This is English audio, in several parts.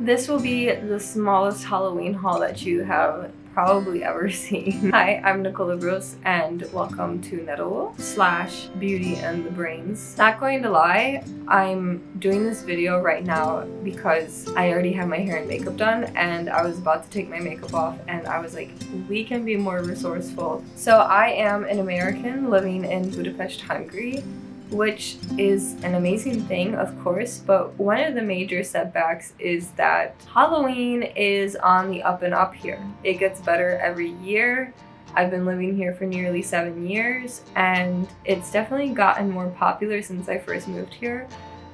This will be the smallest Halloween haul that you have probably ever seen. Hi, I'm Nicola Bruce and welcome to Nettle / Beauty and the Brains. Not going to lie, I'm doing this video right now because I already have my hair and makeup done and I was about to take my makeup off and I was like, we can be more resourceful. So I am an American living in Budapest, Hungary, which is an amazing thing, of course, but one of the major setbacks is that Halloween is on the up and up here. It gets better every year. I've been living here for nearly 7 years, and it's definitely gotten more popular since I first moved here,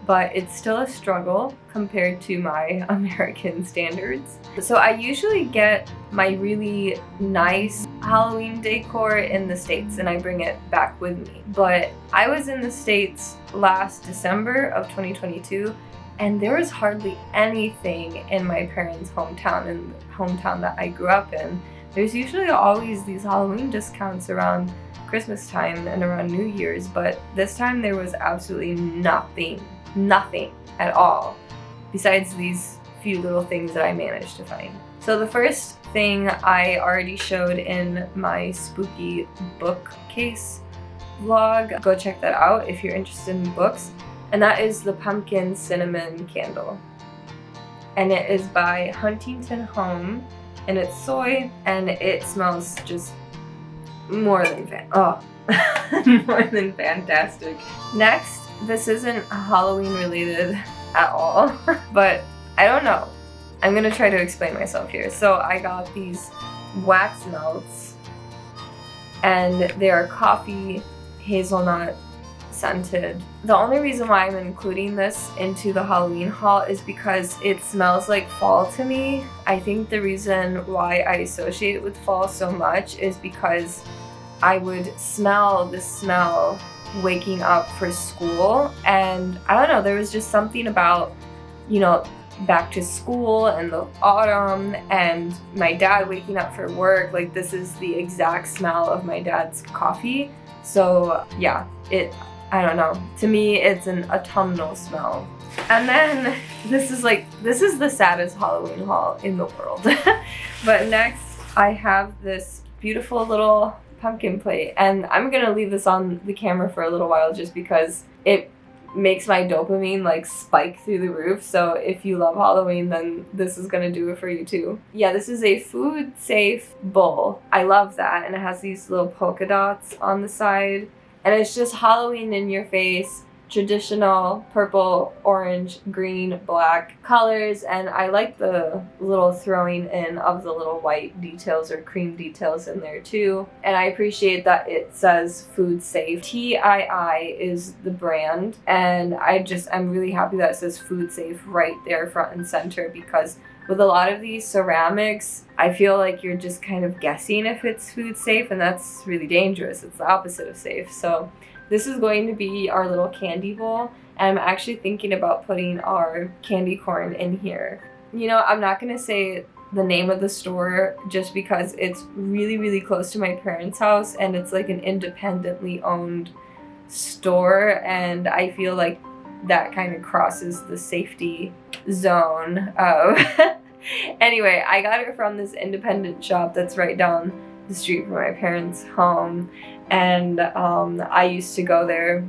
but it's still a struggle compared to my American standards. So I usually get my really nice Halloween decor in the States and I bring it back with me. But I was in the States last December of 2022 and there was hardly anything in my parents' hometown, in the hometown that I grew up in. There's usually always these Halloween discounts around Christmas time and around New Year's, but this time there was absolutely nothing at all, besides these few little things that I managed to find. So the first thing I already showed in my spooky bookcase vlog. Go check that out if you're interested in books. And that is the pumpkin cinnamon candle. And it is by Huntington Home, and it's soy, and it smells just more than fantastic. Next, this isn't Halloween related at all, but I don't know. I'm gonna try to explain myself here. So I got these wax melts and they are coffee hazelnut scented. The only reason why I'm including this into the Halloween haul is because it smells like fall to me. I think the reason why I associate it with fall so much is because I would smell the smell waking up for school, and I don't know, there was just something about, you know, back to school and the autumn and my dad waking up for work. Like, this is the exact smell of my dad's coffee. So yeah, I don't know, to me it's an autumnal smell. And then this is the saddest Halloween haul in the world. But next I have this beautiful little pumpkin plate, and I'm gonna leave this on the camera for a little while just because it makes my dopamine like spike through the roof. So if you love Halloween, then this is gonna do it for you too. Yeah, this is a food safe bowl. I love that, and it has these little polka dots on the side, and it's just Halloween in your face. Traditional purple, orange, green, black colors, and I like the little throwing in of the little white details or cream details in there too. And I appreciate that it says food safe. TII is the brand, and I'm really happy that it says food safe right there front and center, because with a lot of these ceramics, I feel like you're just kind of guessing if it's food safe, and that's really dangerous. It's the opposite of safe. So this is going to be our little candy bowl, and I'm actually thinking about putting our candy corn in here. You know, I'm not going to say the name of the store just because it's really, really close to my parents' house, and it's like an independently owned store, and I feel like that kind of crosses the safety zone of... Anyway, I got it from this independent shop that's right down the street from my parents' home, and I used to go there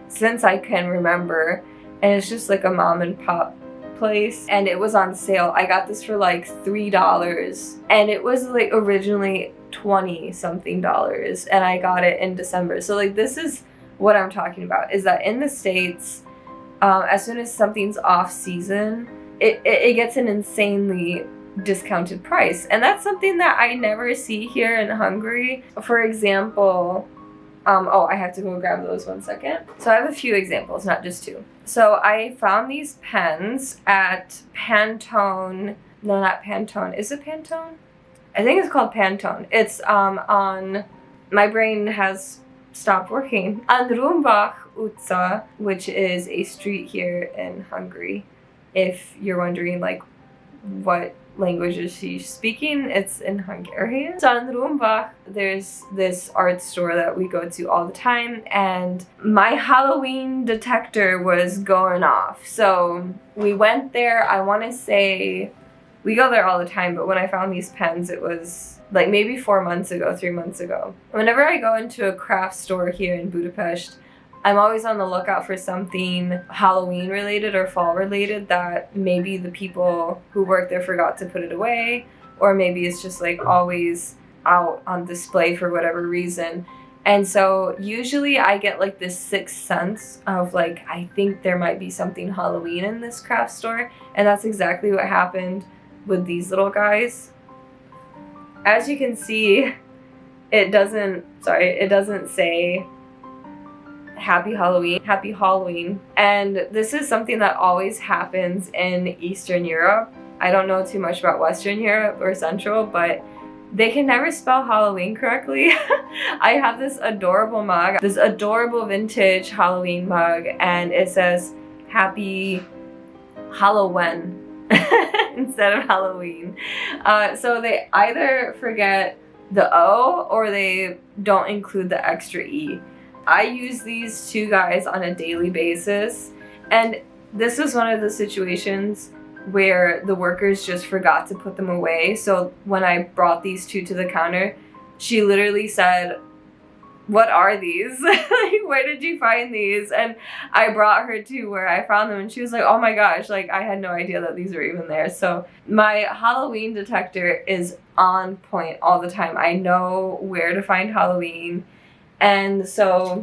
since I can remember, and it's just like a mom and pop place, and it was on sale. I got this for like $3, and it was like originally $20 something, and I got it in December. So like, this is what I'm talking about, is that in the States, as soon as something's off season, it gets an insanely discounted price, and that's something that I never see here in Hungary. For example, I have to go grab those 1 second. So I have a few examples, not just two. So I found these pens at Pantone. No, not Pantone. Is it Pantone? I think it's called Pantone. It's on, my brain has stopped working, on Rumbach utca, which is a street here in Hungary. If you're wondering like what language is she speaking. It's in Hungarian. So in Rumbach, there's this art store that we go to all the time, and my Halloween detector was going off. So we went there. I want to say we go there all the time, but when I found these pens, it was like maybe 4 months ago, 3 months ago. Whenever I go into a craft store here in Budapest, I'm always on the lookout for something Halloween related or fall related that maybe the people who work there forgot to put it away, or maybe it's just like always out on display for whatever reason. And so usually I get like this sixth sense of like, I think there might be something Halloween in this craft store. And that's exactly what happened with these little guys. As you can see, it doesn't say Happy Halloween. And this is something that always happens in Eastern Europe. I don't know too much about Western Europe or Central, but they can never spell Halloween correctly. I have this adorable mug, this adorable vintage Halloween mug, and it says Happy Halloween instead of Halloween. So they either forget the O or they don't include the extra E. I use these two guys on a daily basis, and this was one of the situations where the workers just forgot to put them away. So when I brought these two to the counter, she literally said, "What are these? Like, where did you find these?" And I brought her to where I found them, and she was like, "Oh my gosh, like I had no idea that these were even there." So my Halloween detector is on point all the time. I know where to find Halloween. And so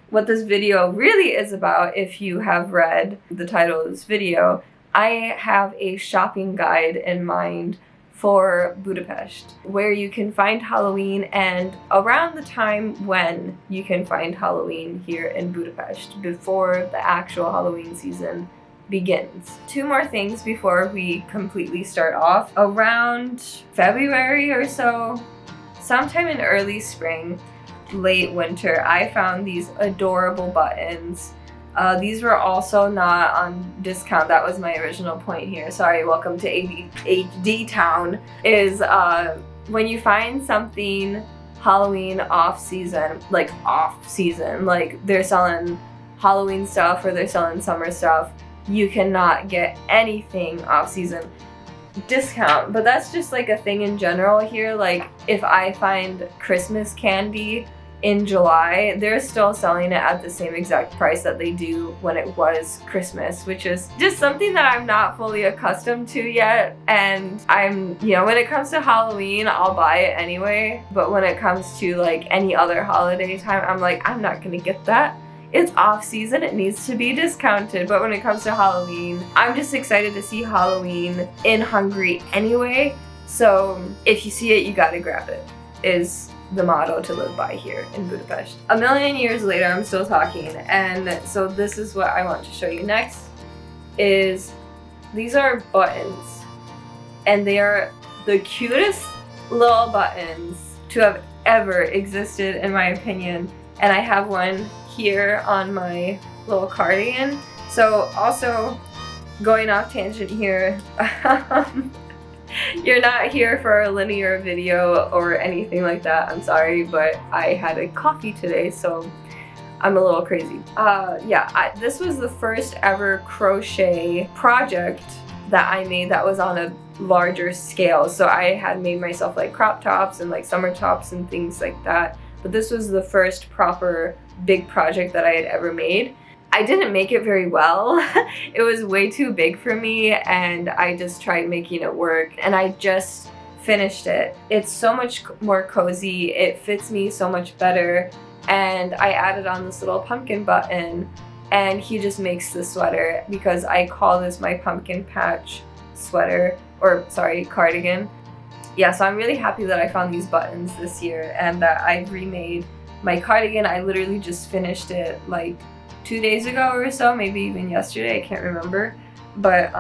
what this video really is about, if you have read the title of this video, I have a shopping guide in mind for Budapest, where you can find Halloween and around the time when you can find Halloween here in Budapest, before the actual Halloween season begins. 2 more things before we completely start off. Around February or so, sometime in early spring, late winter, I found these adorable buttons. These were also not on discount. That was my original point here. Sorry, welcome to HD Town. Is when you find something Halloween off season, like they're selling Halloween stuff or they're selling summer stuff, you cannot get anything off season discount. But that's just like a thing in general here. Like if I find Christmas candy in July, they're still selling it at the same exact price that they do when it was Christmas, which is just something that I'm not fully accustomed to yet. And when it comes to Halloween, I'll buy it anyway. But when it comes to like any other holiday time, I'm like, I'm not gonna get that. It's off season, it needs to be discounted. But when it comes to Halloween, I'm just excited to see Halloween in Hungary anyway. So if you see it, you gotta grab it, is the motto to live by here in Budapest. A million years later, I'm still talking, and so this is what I want to show you next. Is these are buttons, and they are the cutest little buttons to have ever existed in my opinion. And I have one here on my little cardigan. So also, going off tangent here, you're not here for a linear video or anything like that, I'm sorry, but I had a coffee today, so I'm a little crazy. This was the first ever crochet project that I made that was on a larger scale. So I had made myself like crop tops and like summer tops and things like that, but this was the first proper big project that I had ever made. I didn't make it very well. It was way too big for me, and I just tried making it work, and I just finished it. It's so much more cozy, it fits me so much better, and I added on this little pumpkin button, and he just makes the sweater, because I call this my pumpkin patch sweater, or sorry, cardigan. Yeah, so I'm really happy that I found these buttons this year and that I remade my cardigan. I literally just finished it like 2 days ago or so, maybe even yesterday, I can't remember. But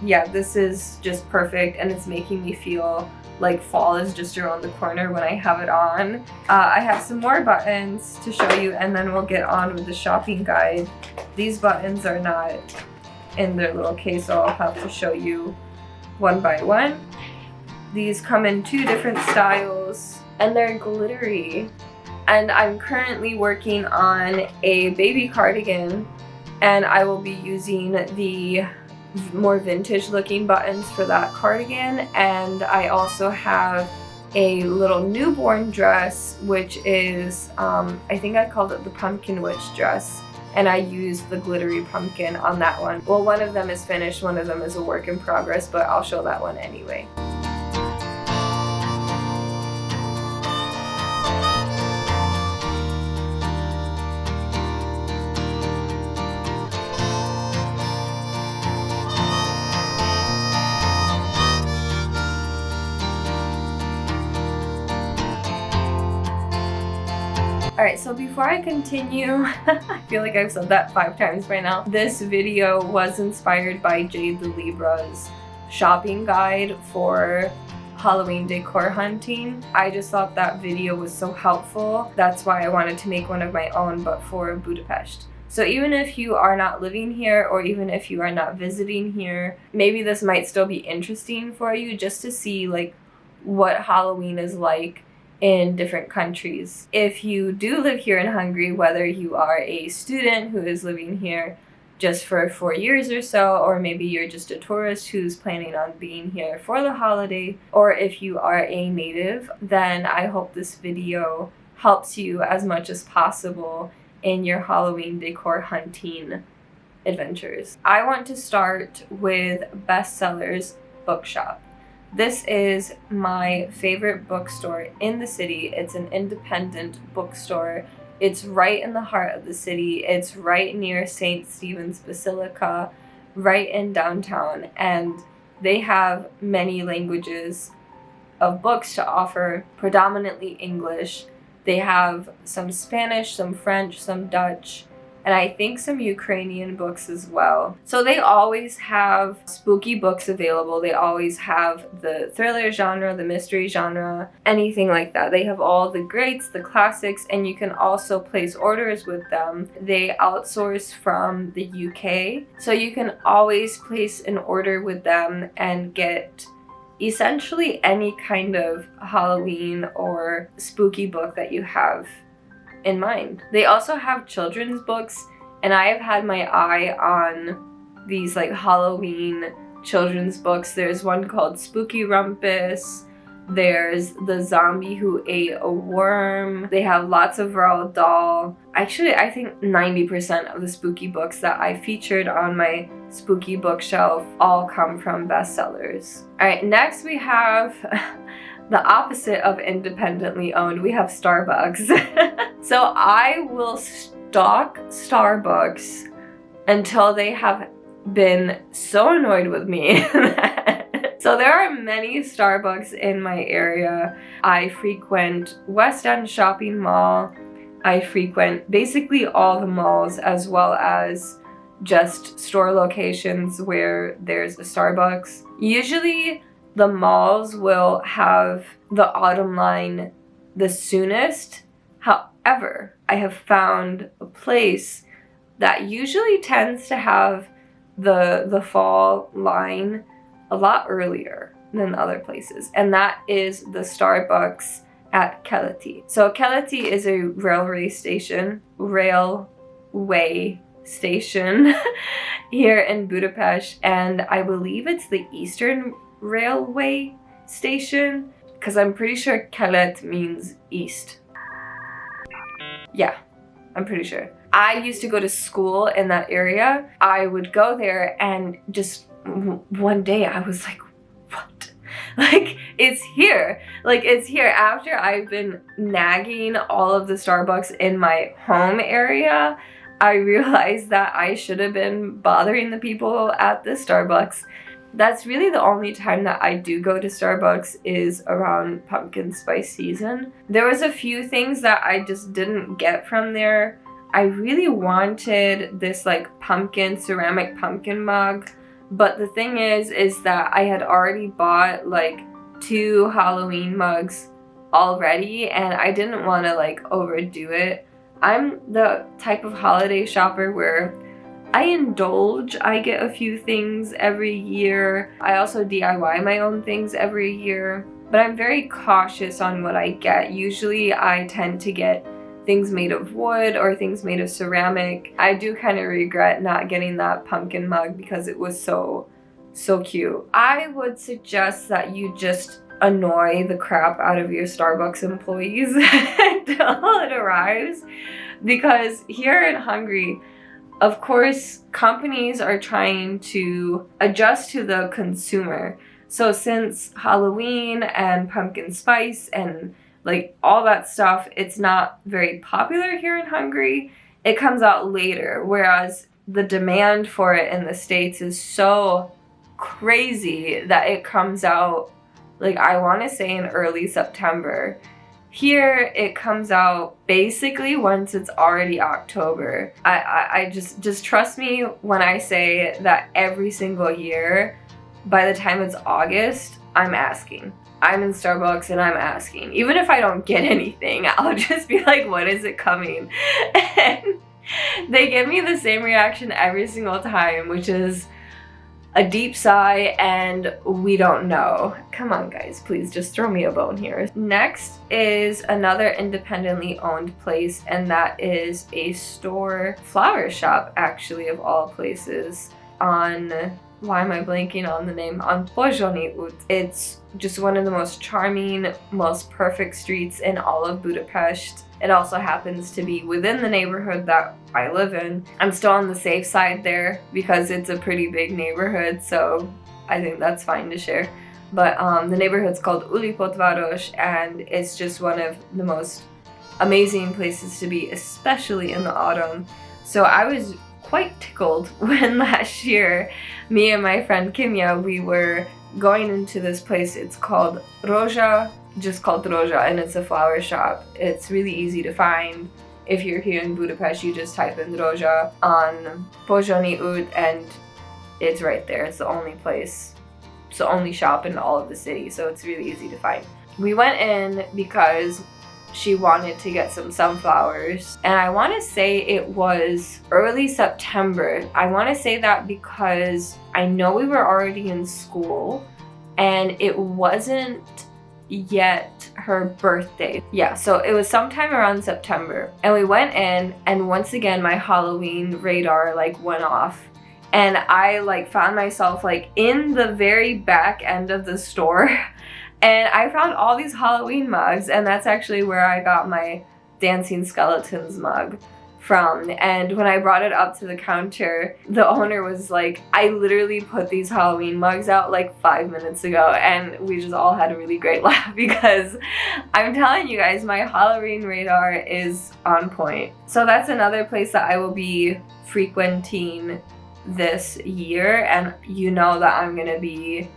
yeah, this is just perfect, and it's making me feel like fall is just around the corner when I have it on. I have some more buttons to show you, and then we'll get on with the shopping guide. These buttons are not in their little case, so I'll have to show you one by one. These come in 2 different styles and they're glittery. And I'm currently working on a baby cardigan, and I will be using the more vintage looking buttons for that cardigan. And I also have a little newborn dress, which is, I think I called it the pumpkin witch dress, and I used the glittery pumpkin on that one. Well, one of them is finished, one of them is a work in progress, but I'll show that one anyway. Alright, so before I continue, I feel like I've said that 5 times by now. This video was inspired by Jade the Libra's shopping guide for Halloween decor hunting. I just thought that video was so helpful. That's why I wanted to make one of my own, but for Budapest. So even if you are not living here, or even if you are not visiting here, maybe this might still be interesting for you just to see like what Halloween is like in different countries. If you do live here in Hungary, whether you are a student who is living here just for 4 years or so, or maybe you're just a tourist who's planning on being here for the holiday, or if you are a native, then I hope this video helps you as much as possible in your Halloween decor hunting adventures. I want to start with Bestsellers Bookshop. This is my favorite bookstore in the city. It's an independent bookstore. It's right in the heart of the city. It's right near St. Stephen's Basilica, right in downtown. And they have many languages of books to offer, predominantly English. They have some Spanish, some French, some Dutch, and I think some Ukrainian books as well. So they always have spooky books available. They always have the thriller genre, the mystery genre, anything like that. They have all the greats, the classics, and you can also place orders with them. They outsource from the UK, so you can always place an order with them and get essentially any kind of Halloween or spooky book that you have in mind. They also have children's books, and I have had my eye on these like Halloween children's books. There's one called Spooky Rumpus. There's The Zombie Who Ate a Worm. They have lots of Roald Dahl. Actually, I think 90% of the spooky books that I featured on my spooky bookshelf all come from Bestsellers. Alright, next we have the opposite of independently owned. We have Starbucks. So I will stalk Starbucks until they have been so annoyed with me. So there are many Starbucks in my area. I frequent West End Shopping Mall. I frequent basically all the malls, as well as just store locations where there's a Starbucks. Usually the malls will have the autumn line the soonest. However, I have found a place that usually tends to have the fall line a lot earlier than other places, and that is the Starbucks at Keleti. So Keleti is a railway station here in Budapest, and I believe it's the Eastern Railway station, because I'm pretty sure Kelet means east. Yeah, I'm pretty sure. I used to go to school in that area. I would go there, and just one day I was like, what? Like, it's here. Like, it's here. After I've been nagging all of the Starbucks in my home area, I realized that I should have been bothering the people at the Starbucks. That's really the only time that I do go to Starbucks, is around pumpkin spice season. There was a few things that I just didn't get from there. I really wanted this like ceramic pumpkin mug, but the thing is that I had already bought like 2 Halloween mugs already, and I didn't want to like overdo it. I'm the type of holiday shopper where I indulge. I get a few things every year. I also DIY my own things every year. But I'm very cautious on what I get. Usually I tend to get things made of wood or things made of ceramic. I do kind of regret not getting that pumpkin mug because it was so cute. I would suggest that you just annoy the crap out of your Starbucks employees until it arrives, because here in Hungary, of course, companies are trying to adjust to the consumer. So since Halloween and pumpkin spice and like all that stuff, it's not very popular here in Hungary. It comes out later, whereas the demand for it in the States is so crazy that it comes out, like, I want to say in early September. Here it comes out basically once it's already October. I just trust me when I say that every single year, by the time it's August, I'm asking. I'm in Starbucks and I'm asking. Even if I don't get anything, I'll just be like, when is it coming? And they give me the same reaction every single time, which is a deep sigh and we don't know. Come on guys, please just throw me a bone here. Next is another independently owned place, and that is a store, flower shop actually, of all places, on, why am I blanking on the name? On Pozsony út. It's just one of the most charming, most perfect streets in all of Budapest. It also happens to be within the neighborhood that I live in. I'm still on the safe side there because it's a pretty big neighborhood, so I think that's fine to share. But the neighborhood's called Ulipotváros, and it's just one of the most amazing places to be, especially in the autumn. So I was quite tickled when last year, me and my friend Kimya, we were going into this place. It's called Rózsa, just called Rózsa, and it's a flower shop. It's really easy to find. If you're here in Budapest, you just type in Rózsa on Pozsony út and it's right there. It's the only place, it's the only shop in all of the city, so it's really easy to find. We went in because she wanted to get some sunflowers, and I want to say it was early September. I want to say that because I know we were already in school and it wasn't yet her birthday. Yeah, so it was sometime around September, and we went in, and once again my Halloween radar like went off, and I like found myself like in the very back end of the store. And I found all these Halloween mugs, and that's actually where I got my Dancing Skeletons mug from. And when I brought it up to the counter, the owner was like, I literally put these Halloween mugs out like 5 minutes ago, and we just all had a really great laugh because I'm telling you guys, my Halloween radar is on point. So that's another place that I will be frequenting this year, and you know that I'm gonna be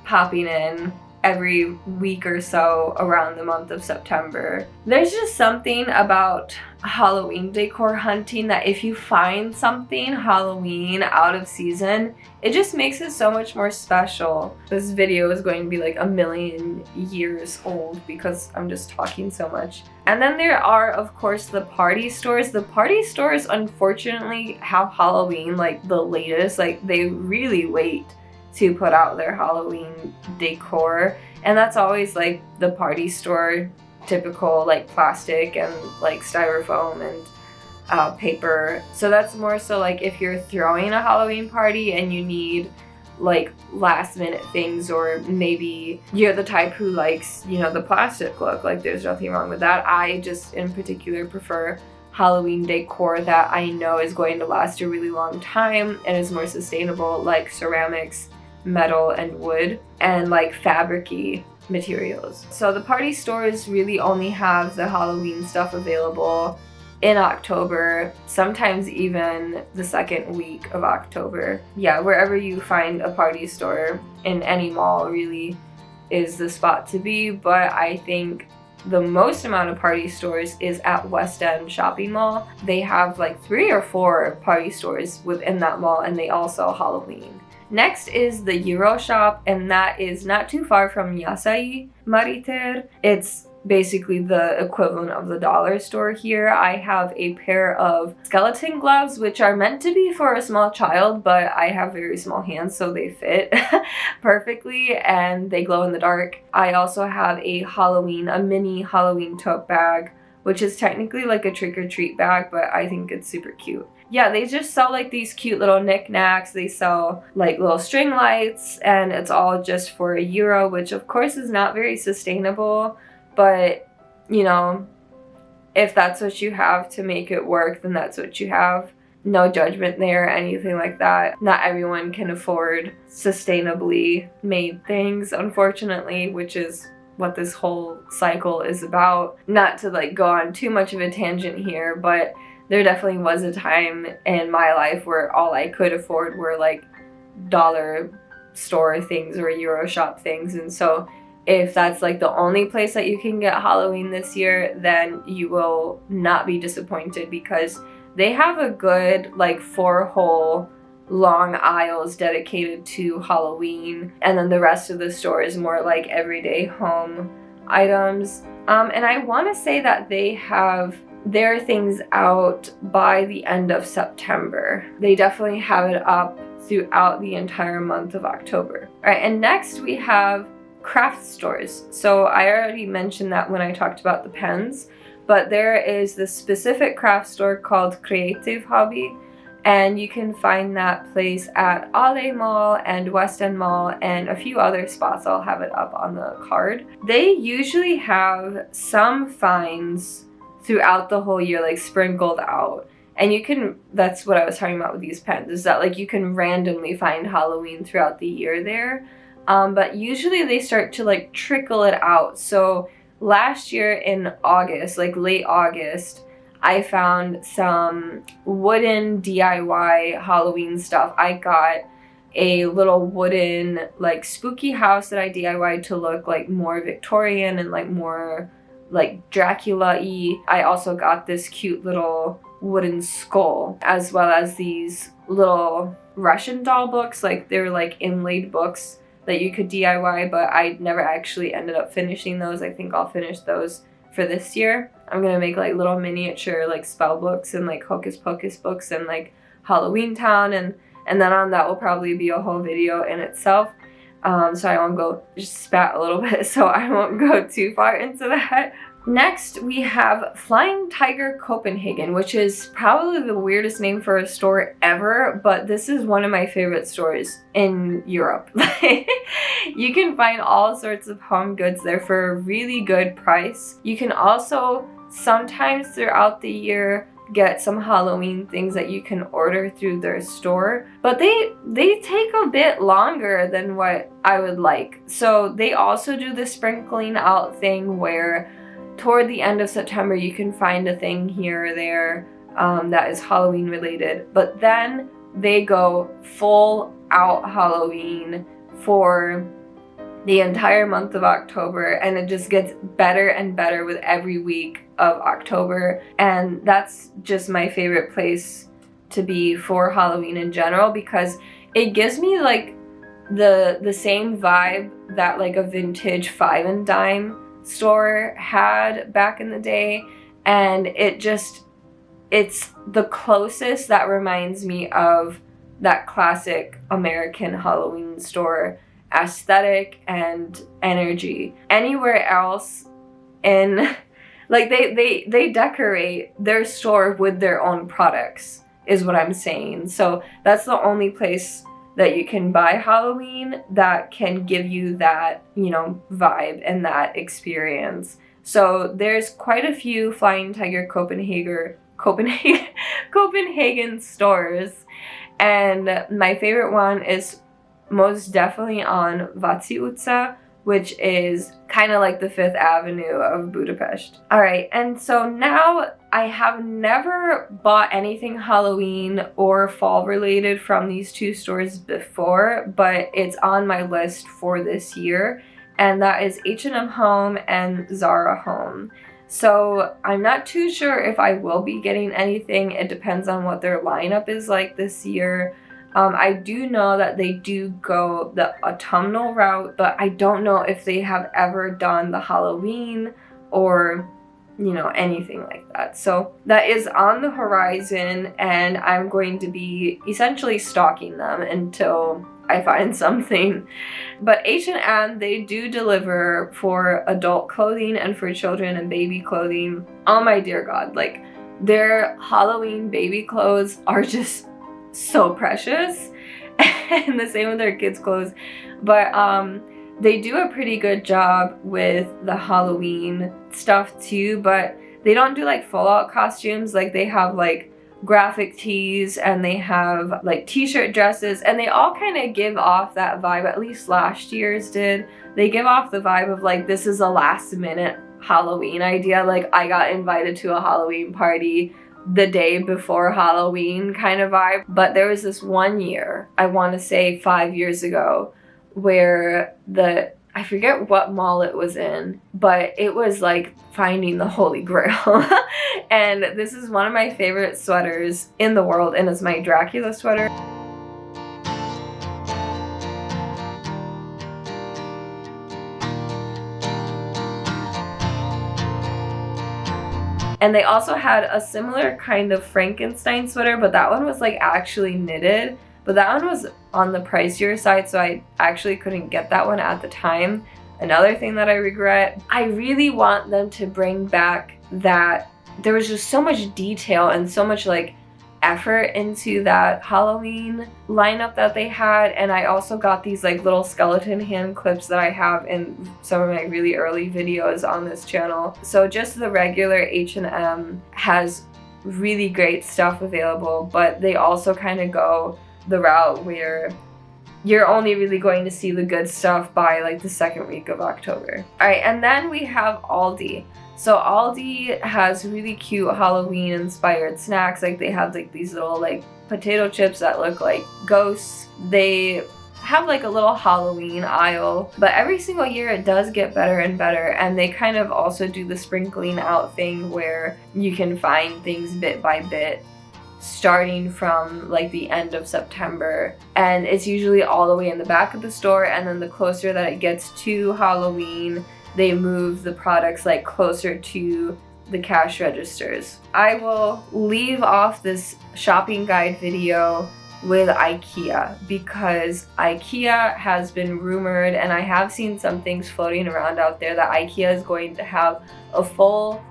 popping in every week or so around the month of September. There's just something about Halloween decor hunting that if you find something Halloween out of season, it just makes it so much more special. This video is going to be like 1,000,000 years old because I'm just talking so much. And then there are, of course, the party stores. The party stores unfortunately have Halloween like the latest, like they really wait to put out their Halloween decor, and that's always like the party store typical, like plastic and like styrofoam and paper. So that's more so like if you're throwing a Halloween party and you need like last minute things, or maybe you're the type who likes, you know, the plastic look, like there's nothing wrong with that. I just in particular prefer Halloween decor that I know is going to last a really long time and is more sustainable, like ceramics, metal, and wood, and like fabric-y materials. So the party stores really only have the Halloween stuff available in October, sometimes even the second week of October. Yeah, wherever you find a party store in any mall really is the spot to be, but I think the most amount of party stores is at West End Shopping Mall. They have like 3 or 4 party stores within that mall, and they all sell Halloween. Next is the Euro shop, and that is not too far from Jászai Maritér. It's basically the equivalent of the dollar store here. I have a pair of skeleton gloves, which are meant to be for a small child, but I have very small hands, so they fit perfectly and they glow in the dark. I also have a mini Halloween tote bag, which is technically like a trick-or-treat bag, but I think it's super cute. Yeah, they just sell like these cute little knickknacks. They sell like little string lights, and it's all just for €1, which of course is not very sustainable. But, you know, if that's what you have to make it work, then that's what you have. No judgment there or anything like that. Not everyone can afford sustainably made things, unfortunately, which is what this whole cycle is about. Not to like go on too much of a tangent here, but there definitely was a time in my life where all I could afford were like dollar store things or Euro shop things, and so if that's like the only place that you can get Halloween this year, then you will not be disappointed, because they have a good like 4 whole long aisles dedicated to Halloween, and then the rest of the store is more like everyday home items. And I want to say that they have their things out by the end of September. They definitely have it up throughout the entire month of October. All right, and next we have craft stores. So I already mentioned that when I talked about the pens, but there is this specific craft store called Creative Hobby, and you can find that place at Ale Mall and West End Mall and a few other spots. I'll have it up on the card. They usually have some finds throughout the whole year, like sprinkled out. And you can, that's what I was talking about with these pens, is that like you can randomly find Halloween throughout the year there. But usually they start to like trickle it out. So last year in August, like late August, I found some wooden DIY Halloween stuff. I got a little wooden like spooky house that I DIY'd to look like more Victorian and like more like Dracula-y. I also got this cute little wooden skull, as well as these little Russian doll books. Like they were like inlaid books that you could DIY, but I never actually ended up finishing those. I think I'll finish those for this year. I'm gonna make like little miniature like spell books and like Hocus Pocus books and like Halloween Town, and then on that will probably be a whole video in itself. So I won't go, just spat a little bit, so I won't go too far into that. Next, we have Flying Tiger Copenhagen, which is probably the weirdest name for a store ever, but this is one of my favorite stores in Europe. You can find all sorts of home goods there for a really good price. You can also sometimes throughout the year get some Halloween things that you can order through their store, but they take a bit longer than what I would like. So they also do the sprinkling out thing where toward the end of September you can find a thing here or there that is Halloween related, but then they go full out Halloween for the entire month of October, and it just gets better and better with every week of October. And that's just my favorite place to be for Halloween in general, because it gives me like the same vibe that like a vintage 5 and dime store had back in the day, and it's the closest that reminds me of that classic American Halloween store aesthetic and energy. Anywhere else in like they decorate their store with their own products is what I'm saying. So that's the only place that you can buy Halloween that can give you that, you know, vibe and that experience. So there's quite a few Flying Tiger Copenhagen stores, and my favorite one is most definitely on Váci, which is kind of like the 5th Avenue of Budapest. All right, and so now I have never bought anything Halloween or fall related from these two stores before, but it's on my list for this year, and that is H&M Home and Zara Home. So I'm not too sure if I will be getting anything. It depends on what their lineup is like this year. I do know that they do go the autumnal route, but I don't know if they have ever done the Halloween or anything like that. So that is on the horizon, and I'm going to be essentially stalking them until I find something. But H&M, they do deliver for adult clothing and for children and baby clothing. Oh my dear God, like their Halloween baby clothes are just so precious, and the same with their kids' clothes. But they do a pretty good job with the Halloween stuff too, but they don't do like full out costumes. Like they have like graphic tees, and they have like t-shirt dresses, and they all kind of give off that vibe, at least last year's did. They give off the vibe of like, this is a last minute Halloween idea. Like I got invited to a Halloween party the day before Halloween kind of vibe. But there was this one year, I want to say 5 years ago, where I forget what mall it was in, but it was like finding the Holy Grail. And this is one of my favorite sweaters in the world, and it's my Dracula sweater. And they also had a similar kind of Frankenstein sweater, but that one was like actually knitted. But that one was on the pricier side, so I actually couldn't get that one at the time. Another thing that I regret, I really want them to bring back that there was just so much detail and so much like effort into that Halloween lineup that they had. And I also got these like little skeleton hand clips that I have in some of my really early videos on this channel. So just the regular H&M has really great stuff available, but they also kind of go the route where you're only really going to see the good stuff by like the second week of October. All right, and then we have Aldi. So Aldi has really cute Halloween inspired snacks. Like they have like these little like potato chips that look like ghosts. They have like a little Halloween aisle, but every single year it does get better and better. And they kind of also do the sprinkling out thing where you can find things bit by bit, starting from like the end of September, and it's usually all the way in the back of the store. And then the closer that it gets to Halloween, they move the products like closer to the cash registers. I will leave off this shopping guide video with IKEA, because IKEA has been rumored, and I have seen some things floating around out there, that IKEA is going to have a full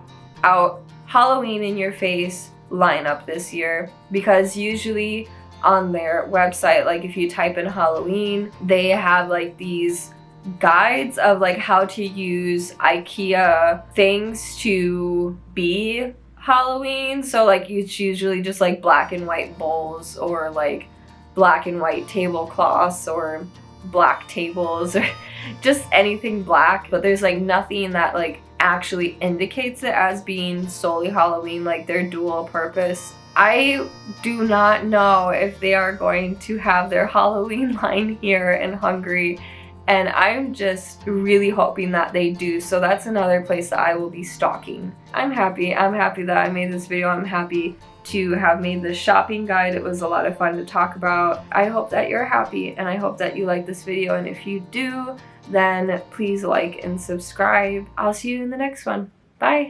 out Halloween in your face lineup this year. Because usually on their website, like if you type in Halloween, they have like these guides of like how to use IKEA things to be Halloween. So like it's usually just like black and white bowls, or like black and white tablecloths, or black tables, or just anything black. But there's like nothing that like actually indicates it as being solely Halloween, like they're dual purpose. I do not know if they are going to have their Halloween line here in Hungary, and I'm just really hoping that they do. So that's another place that I will be stalking. I'm happy that I made this video. I'm happy to have made this shopping guide. It was a lot of fun to talk about. I hope that you're happy, and I hope that you like this video, and if you do, then please like and subscribe. I'll see you in the next one. Bye!